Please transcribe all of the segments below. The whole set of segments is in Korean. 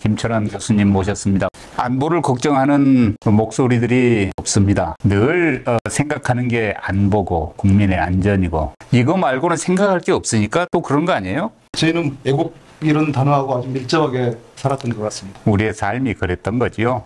김철환 교수님 모셨습니다. 안보를 걱정하는 목소리들이 없습니다. 늘 생각하는 게 안보고 국민의 안전이고 이거 말고는 생각할 게 없으니까 또 그런 거 아니에요? 저희는 애국 이런 단어하고 아주 밀접하게 살았던 것 같습니다. 우리의 삶이 그랬던 거지요.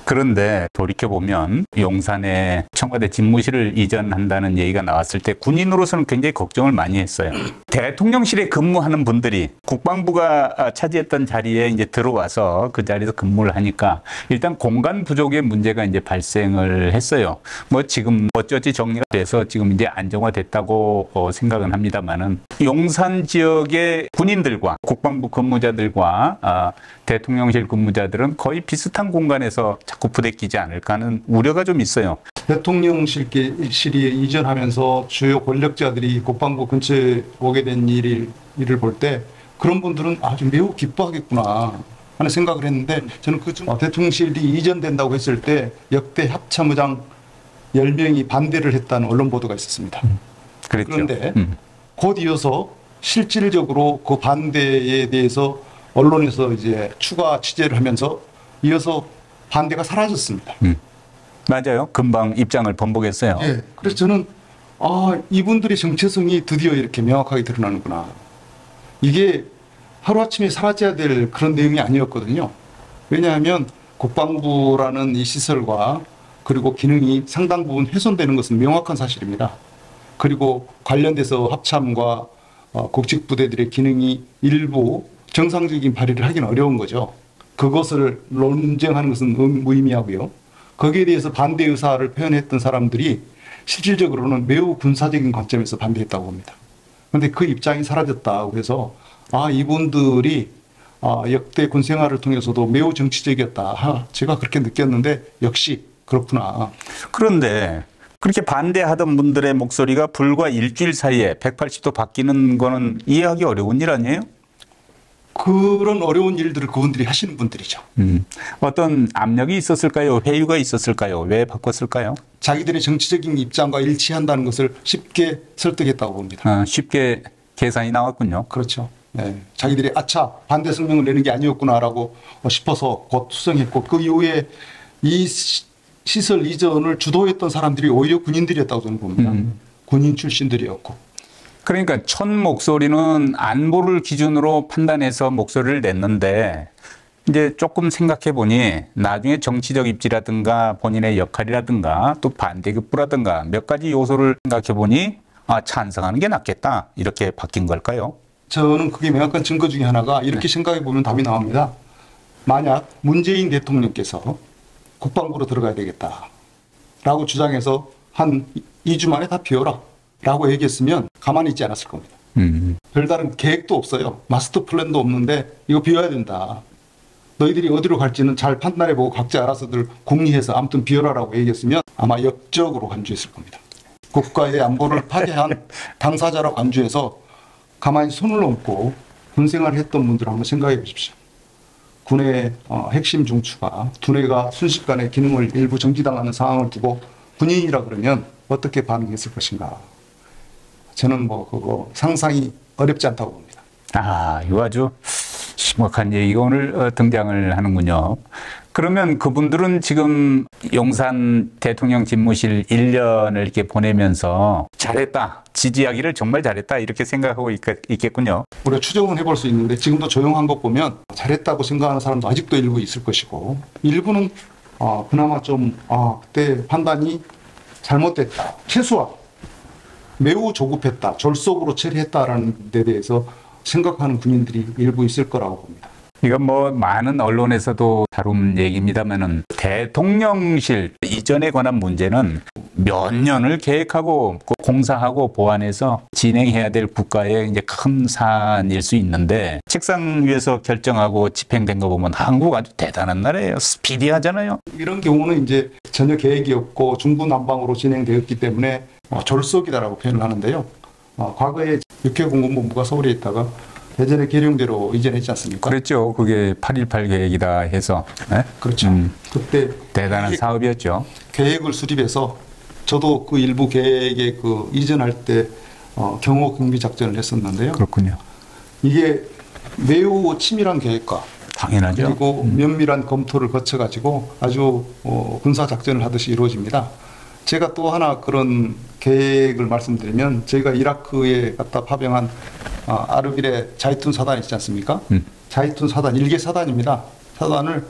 그런데 돌이켜보면 용산에 청와대 집무실을 이전한다는 얘기가 나왔을 때 군인으로서는 굉장히 걱정을 많이 했어요. 대통령실에 근무하는 분들이 국방부가 차지했던 자리에 이제 들어와서 그 자리에서 근무를 하니까 일단 공간 부족의 문제가 이제 발생을 했어요. 뭐 지금 어쩌지 정리가 돼서 지금 이제 안정화됐다고 생각은 합니다만은 용산 지역의 군인들과 국방부 근무자들과 대통령실 근무자들은 거의 비슷한 공간에서 자꾸 부대끼지 않을까 하는 우려가 좀 있어요. 대통령실이 이전하면서 주요 권력자들이 국방부 근처에 오게 된 일을 볼 때 그런 분들은 아주 매우 기뻐하겠구나 하는 생각을 했는데 저는 그중 대통령실이 이전된다고 했을 때 역대 합참의장 10명이 반대를 했다는 언론 보도가 있었습니다. 그랬죠. 그런데 곧 이어서 실질적으로 그 반대에 대해서 언론에서 이제 추가 취재를 하면서 이어서 반대가 사라졌습니다. 맞아요. 금방 입장을 번복했어요. 네. 그래서 저는 이분들의 정체성이 드디어 이렇게 명확하게 드러나는구나. 이게 하루아침에 사라져야 될 그런 내용이 아니었거든요. 왜냐하면 국방부라는 이 시설과 그리고 기능이 상당 부분 훼손되는 것은 명확한 사실입니다. 그리고 관련돼서 합참과 국직부대들의 기능이 일부 정상적인 발휘를 하기는 어려운 거죠. 그것을 논쟁하는 것은 무의미하고요. 거기에 대해서 반대 의사를 표현했던 사람들이 실질적으로는 매우 군사적인 관점에서 반대했다고 봅니다. 그런데 그 입장이 사라졌다고 해서 이분들이 역대 군 생활을 통해서도 매우 정치적이었다. 제가 그렇게 느꼈는데 역시 그렇구나. 그런데 그렇게 반대하던 분들의 목소리가 불과 일주일 사이에 180도 바뀌는 거는 이해하기 어려운 일 아니에요? 그런 어려운 일들을 그분들이 하시는 분들이죠. 어떤 압력이 있었을까요? 회유가 있었을까요? 왜 바꿨을까요? 자기들의 정치적인 입장과 일치한다는 것을 쉽게 설득했다고 봅니다. 쉽게 계산이 나왔군요. 그렇죠. 네. 자기들이 반대 성명을 내는 게 아니었구나라고 싶어서 곧 수정했고 그 이후에 이 시설 이전을 주도했던 사람들이 오히려 군인들이었다고 저는 봅니다. 군인 출신들이었고. 그러니까 첫 목소리는 안보를 기준으로 판단해서 목소리를 냈는데 이제 조금 생각해 보니 나중에 정치적 입지라든가 본인의 역할이라든가 또 반대급부라든가 몇 가지 요소를 생각해 보니 찬성하는 게 낫겠다 이렇게 바뀐 걸까요? 저는 그게 명확한 증거 중에 하나가 이렇게 생각해 보면 답이 나옵니다. 만약 문재인 대통령께서 국방부로 들어가야 되겠다라고 주장해서 한 2주 만에 다 비워라 라고 얘기했으면 가만히 있지 않았을 겁니다. 별다른 계획도 없어요. 마스터 플랜도 없는데 이거 비워야 된다. 너희들이 어디로 갈지는 잘 판단해보고 각자 알아서들 궁리해서 아무튼 비워라라고 얘기했으면 아마 역적으로 간주했을 겁니다. 국가의 안보를 파괴한 당사자로 간주해서 가만히 손을 얹고 군생활을 했던 분들 한번 생각해 보십시오. 군의 핵심 중추가 두뇌가 순식간에 기능을 일부 정지당하는 상황을 두고 군인이라 그러면 어떻게 반응했을 것인가. 저는 그거 상상이 어렵지 않다고 봅니다. 이거 아주 심각한 얘기가 오늘 등장을 하는군요. 그러면 그분들은 지금 용산 대통령 집무실 1년을 이렇게 보내면서 잘했다, 지지하기를 정말 잘했다 이렇게 생각하고 있겠군요. 우리가 추정은 해볼 수 있는데 지금도 조용한 것 보면 잘했다고 생각하는 사람도 아직도 일부 있을 것이고 일부는 그나마 좀 그때 판단이 잘못됐다. 최소한 매우 조급했다. 졸속으로 처리했다라는 데 대해서 생각하는 군인들이 일부 있을 거라고 봅니다. 이건 많은 언론에서도 다룬 얘기입니다만은 대통령실 이전에 관한 문제는 몇 년을 계획하고 공사하고 보완해서 진행해야 될 국가의 이제 큰 사안일 수 있는데 책상 위에서 결정하고 집행된 거 보면 한국 아주 대단한 나라예요. 스피디하잖아요. 이런 경우는 이제 전혀 계획이 없고 중구난방으로 진행되었기 때문에 졸속이다라고 표현을 하는데요. 과거에 육해공군본부가 서울에 있다가 예전에 계룡대로 이전했지 않습니까? 그렇죠. 그게 8.18 계획이다 해서. 네? 그렇죠. 그때 대단한 사업이었죠. 계획을 수립해서 저도 그 일부 계획에 이전할 때 경호 경비 작전을 했었는데요. 그렇군요. 이게 매우 치밀한 계획과 당연하죠. 그리고 면밀한 검토를 거쳐가지고 아주 군사 작전을 하듯이 이루어집니다. 제가 또 하나 그런 계획을 말씀드리면 저희가 이라크에 갖다 파병한 아르빌의 자이툰 사단 있지 않습니까? 자이툰 사단 1개 사단입니다. 사단을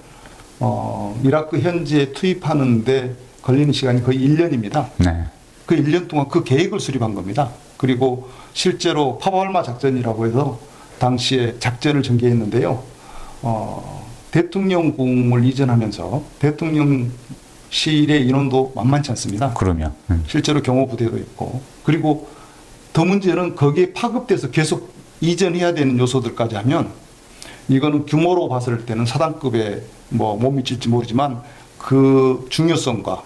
이라크 현지에 투입하는데 걸리는 시간이 거의 1년입니다. 네. 그 1년 동안 그 계획을 수립한 겁니다. 그리고 실제로 파발마 작전이라고 해서 당시에 작전을 전개했는데요. 대통령궁을 이전하면서 대통령실의 인원도 만만치 않습니다. 그러면 실제로 경호부대도 있고, 그리고 더 문제는 거기에 파급돼서 계속 이전해야 되는 요소들까지 하면 이거는 규모로 봤을 때는 사단급에 못 미칠지 모르지만 그 중요성과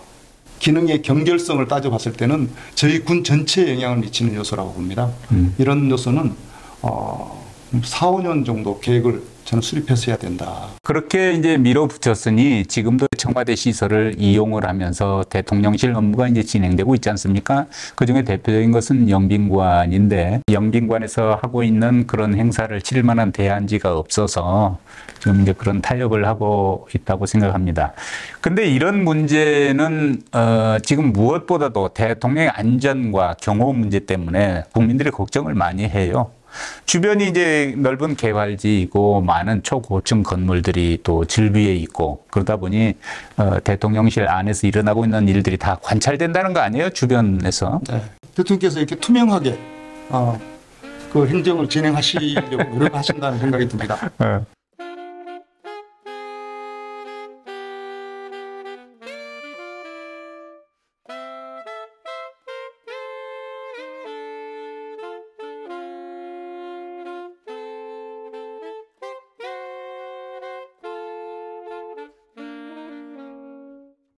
기능의 경결성을 따져봤을 때는 저희 군 전체에 영향을 미치는 요소라고 봅니다. 이런 요소는 4, 5년 정도 계획을 저는 수립해서 해야 된다. 그렇게 이제 밀어붙였으니 지금도 청와대 시설을 이용을 하면서 대통령실 업무가 이제 진행되고 있지 않습니까? 그 중에 대표적인 것은 영빈관인데 영빈관에서 하고 있는 그런 행사를 치를 만한 대안지가 없어서 지금 이제 그런 타협을 하고 있다고 생각합니다. 근데 이런 문제는 지금 무엇보다도 대통령의 안전과 경호 문제 때문에 국민들이 걱정을 많이 해요. 주변이 이제 넓은 개발지이고 많은 초고층 건물들이 또 질비해 있고 그러다 보니 대통령실 안에서 일어나고 있는 일들이 다 관찰된다는 거 아니에요? 주변에서. 네. 대통령께서 이렇게 투명하게 그 행정을 진행하시려고 노력하신다는 생각이 듭니다.